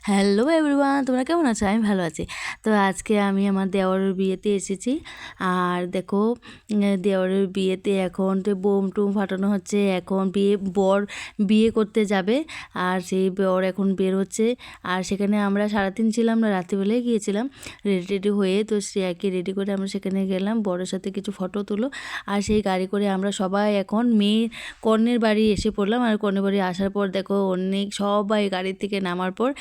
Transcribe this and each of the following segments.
Hello everyone, তোমরা কেমন আছো? আমি ভালো আছি। তো আজকে আমি আমার দেওরের বিয়েতে এসেছি। আর দেখো, দেওরের বিয়েতে এখন তো বোম টুম ফাটানো হচ্ছে। এখন বর বিয়ে করতে যাবে, আর সেই বর এখন বের হচ্ছে। আর সেখানে আমরা সারাদিন ছিলাম না, রাত্রিবেলায় গিয়েছিলাম রেডি রেডি হয়ে। তো শ্রেয়াকে রেডি করে আমরা সেখানে গেলাম, বরের সাথে কিছু ফটো তুলো। আর সেই গাড়ি করে আমরা সবাই এখন কর্ণের বাড়ি এসে পড়লাম। আর কর্ণের বাড়ি আসার পর দেখো অনেক সবাই গাড়ি থেকে নামার পর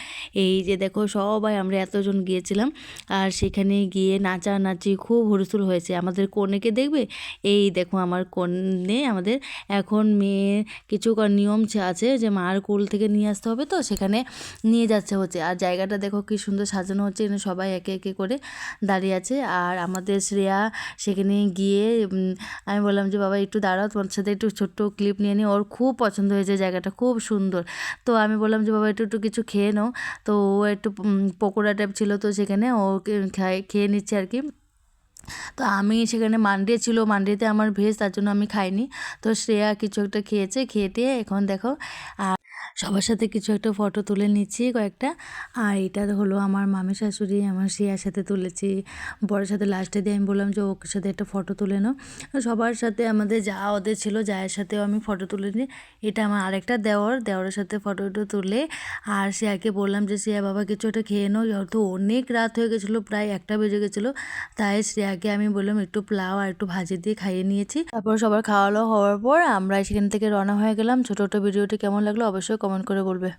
এই যে দেখো সবাই আমরা এতজন গিয়েছিলাম। আর সেখানে গিয়ে নাচানাচি খুব হুলস্থুল হয়েছে। আমাদের কনেকে দেখবে, এই দেখো আমার কনে আমাদের এখন মেয়ে কিছু নিয়ম আছে যে মার কোল থেকে নিয়ে আসতে হবে, তো সেখানে নিয়ে যাচ্ছে হচ্ছে। আর জায়গাটা দেখো কি সুন্দর সাজানো হচ্ছে, এখানে সবাই একে একে করে দাঁড়িয়ে আছে। আর আমাদের শ্রেয়া সেখানে গিয়ে আমি বললাম যে বাবা একটু দাঁড়াও, তোমার সাথে একটু ছোট্ট ক্লিপ নিয়ে নিই। ওর খুব পছন্দ হয়েছে, জায়গাটা খুব সুন্দর। তো আমি বললাম যে বাবা একটু একটু কিছু খেয়ে নাও। তো ও একটু পকোড়া টাইপ ছিল, তো সেখানে ও খেয়ে নিচ্ছে আর কি। তো আমি সেখানে মানডে ছিল, মানডেতে আমার ভেজ, তার জন্য আমি খাইনি। তো শ্রেয়া কিছু একটা খেয়েছে, খেয়ে টেয়ে এখন দেখো আর সবার সাথে কিছু একটা ফটো তুলে নিচ্ছি কয়েকটা। আর এটা হলো আমার মামি শাশুড়ি, আমার শ্রেয়ার সাথে তুলেছি। বরের সাথে লাস্টে দিয়ে আমি বললাম যে ওর সাথে একটা ফটো তুলে নাও। সবার সাথে আমাদের যা ওদের ছিল, জায়ের সাথেও আমি ফটো তুলে নিই। এটা আমার আরেকটা দেওরের সাথে ফটো তুলে। আর শ্রেয়াকে বললাম যে শ্রেয়া বাবা কিছু একটা খেয়ে নাও, যেহেতু অনেক রাত হয়ে গেছিলো, প্রায় 1টা বেজে গেছিলো। তাই শ্রেয়াকে আমি বললাম একটু পোলাও আর একটু ভাজি দিয়ে খাইয়ে নিয়েছি। তারপর সবার খাওয়া দাওয়া হওয়ার পর আমরা সেখান থেকে রওনা হয়ে গেলাম। ছোটো ছোটো ভিডিওটি কেমন লাগলো অবশ্যই কমেন্ট করে বলবে।